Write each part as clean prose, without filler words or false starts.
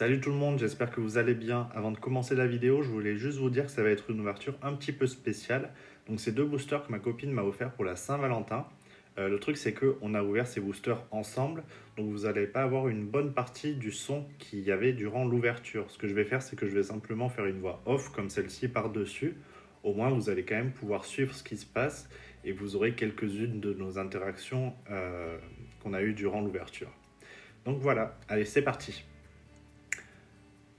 Salut tout le monde, j'espère que vous allez bien. Avant de commencer la vidéo, je voulais juste vous dire que ça va être une ouverture un petit peu spéciale. Donc c'est deux boosters que ma copine m'a offert pour la Saint-Valentin. Le truc c'est qu'on a ouvert ces boosters ensemble, donc vous n'allez pas avoir une bonne partie du son qu'il y avait durant l'ouverture. Ce que je vais faire, c'est que je vais simplement faire une voix off comme celle-ci par-dessus. Au moins vous allez quand même pouvoir suivre ce qui se passe et vous aurez quelques-unes de nos interactions qu'on a eues durant l'ouverture. Donc voilà, allez c'est parti.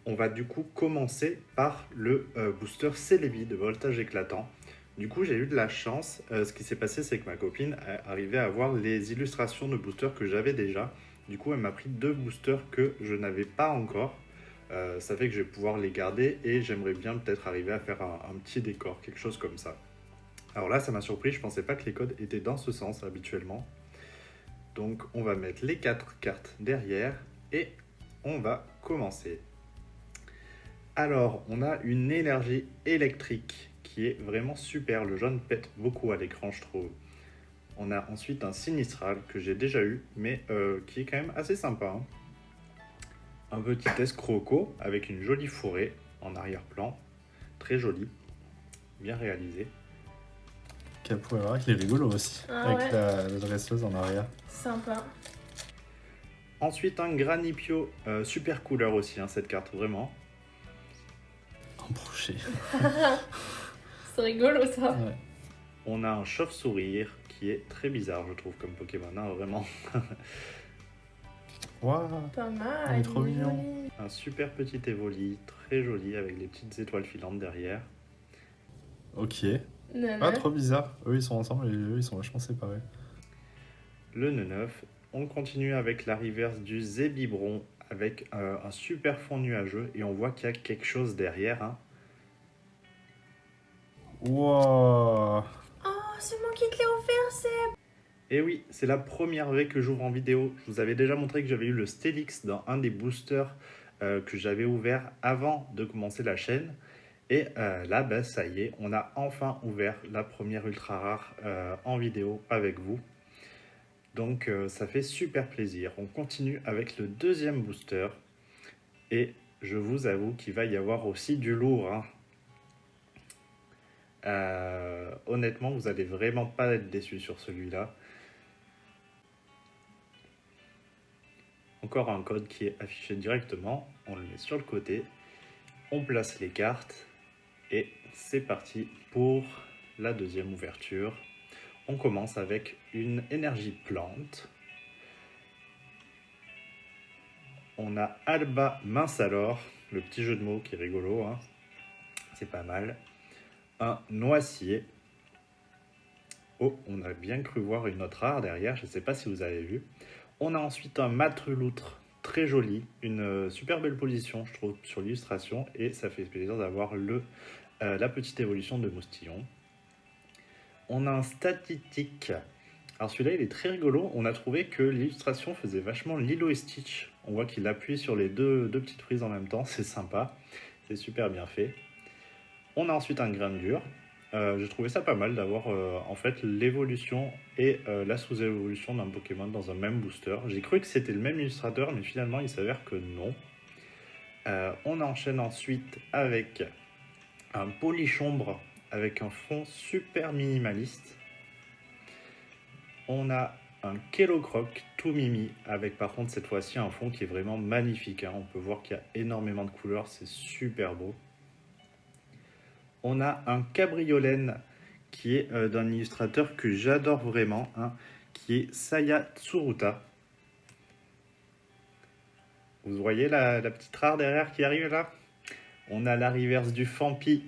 On va du coup commencer par le booster Celebi de voltage éclatant. Du coup, j'ai eu de la chance. Ce qui s'est passé, c'est que ma copine arrivait à avoir les illustrations de boosters que j'avais déjà. Du coup, elle m'a pris deux boosters que je n'avais pas encore. Ça fait que je vais pouvoir les garder et j'aimerais bien peut-être arriver à faire un petit décor, quelque chose comme ça. Alors là, ça m'a surpris. Je ne pensais pas que les codes étaient dans ce sens habituellement. Donc, on va mettre les 4 cartes derrière et on va commencer. Alors, on a une énergie électrique qui est vraiment super. Le jaune pète beaucoup à l'écran, je trouve. On a ensuite un sinistral que j'ai déjà eu, mais qui est quand même assez sympa. Hein. Un petit escroco avec une jolie forêt en arrière-plan. Très joli, bien réalisé. Capoeira qui est rigolo aussi, avec la dresseuse en arrière. Sympa. Ensuite, un Granipio super couleur aussi, hein, cette carte, vraiment. Embroché. C'est rigolo ça. Ouais. On a un chauve-sourire qui est très bizarre, je trouve, comme Pokémon, hein, vraiment. Waouh. Pas mal. Il est trop mignon. joli. Un super petit Evoli, très joli, avec des petites étoiles filantes derrière. Ok. Nana. Ah, trop bizarre. Eux, ils sont ensemble et eux, ils sont vachement séparés. Le nœud 9. On continue avec la reverse du Zébibron avec un super fond nuageux et on voit qu'il y a quelque chose derrière. Hein. Wow. Oh, c'est moi qui te l'ai offert, c'est. Et oui, c'est la première V que j'ouvre en vidéo. Je vous avais déjà montré que j'avais eu le Stélix dans un des boosters que j'avais ouvert avant de commencer la chaîne. Et là, bah, ça y est, on a enfin ouvert la première ultra rare en vidéo avec vous. Donc ça fait super plaisir. On continue avec le deuxième booster. Et je vous avoue qu'il va y avoir aussi du lourd. Hein. Honnêtement, vous allez vraiment pas être déçus sur celui-là. Encore un code qui est affiché directement. On le met sur le côté. On place les cartes. Et c'est parti pour la deuxième ouverture. On commence avec une énergie plante. On a Alba Mince alors, le petit jeu de mots qui est rigolo, hein. C'est pas mal. Un noisier. Oh, on a bien cru voir une autre rare derrière, je ne sais pas si vous avez vu. On a ensuite un matreloutre, très joli, une super belle position, je trouve, sur l'illustration, et ça fait plaisir d'avoir la petite évolution de Moustillon. On a un statistique. Alors celui-là, il est très rigolo. On a trouvé que l'illustration faisait vachement Lilo et Stitch. On voit qu'il appuie sur les deux petites prises en même temps. C'est sympa. C'est super bien fait. On a ensuite un grain dur. J'ai trouvé ça pas mal d'avoir en fait l'évolution et la sous-évolution d'un Pokémon dans un même booster. J'ai cru que c'était le même illustrateur, mais finalement, il s'avère que non. On enchaîne ensuite avec un Polichombre avec un fond super minimaliste. On a un Kellocroc tout mimi avec par contre cette fois-ci un fond qui est vraiment magnifique. Hein. On peut voir qu'il y a énormément de couleurs, c'est super beau. On a un Cabriolène qui est d'un illustrateur que j'adore vraiment, hein, qui est Saya Tsuruta. Vous voyez la petite rare derrière qui arrive là? On a la reverse du Fampi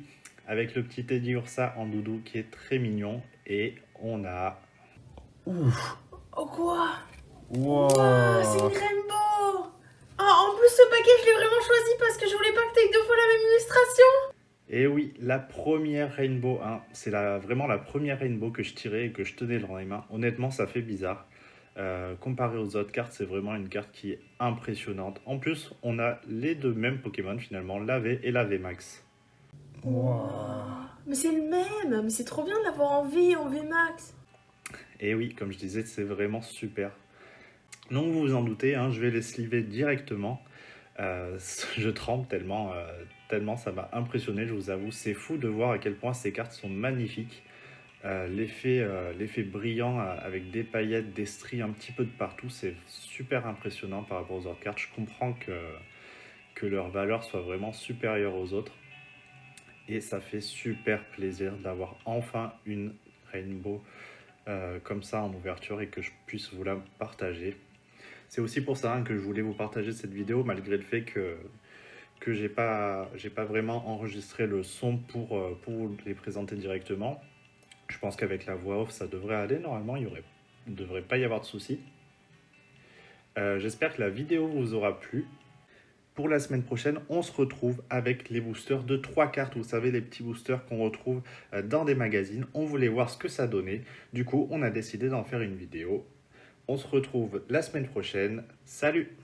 avec le petit Teddy Ursa en doudou qui est très mignon. Et on a... Ouf. Oh quoi? Wow. C'est une rainbow. Oh, en plus ce paquet je l'ai vraiment choisi parce que je voulais pas que t'aies deux fois la même illustration. Et oui, la première Rainbow, hein, c'est vraiment la première Rainbow que je tirais et que je tenais dans les mains. Honnêtement, ça fait bizarre. Comparé aux autres cartes, c'est vraiment une carte qui est impressionnante. En plus, on a les deux mêmes Pokémon finalement, la V et la VMAX. Wow. Mais c'est le même. Mais c'est trop bien de l'avoir en V et en VMAX. Et oui, comme je disais, c'est vraiment super. Donc vous vous en doutez, hein, je vais les sliver directement. Je tremble tellement ça m'a impressionné, je vous avoue. C'est fou de voir à quel point ces cartes sont magnifiques. L'effet brillant avec des paillettes, des stries un petit peu de partout, c'est super impressionnant par rapport aux autres cartes. Je comprends que leur valeur soit vraiment supérieure aux autres. Et ça fait super plaisir d'avoir enfin une Rainbow comme ça en ouverture et que je puisse vous la partager. C'est aussi pour ça que je voulais vous partager cette vidéo malgré le fait que j'ai pas vraiment enregistré le son pour vous les présenter directement. Je pense qu'avec la voix off, ça devrait aller. Normalement, il ne devrait pas y avoir de soucis. J'espère que la vidéo vous aura plu. Pour la semaine prochaine, on se retrouve avec les boosters de 3 cartes. Vous savez, les petits boosters qu'on retrouve dans des magazines. On voulait voir ce que ça donnait. Du coup, on a décidé d'en faire une vidéo. On se retrouve la semaine prochaine. Salut!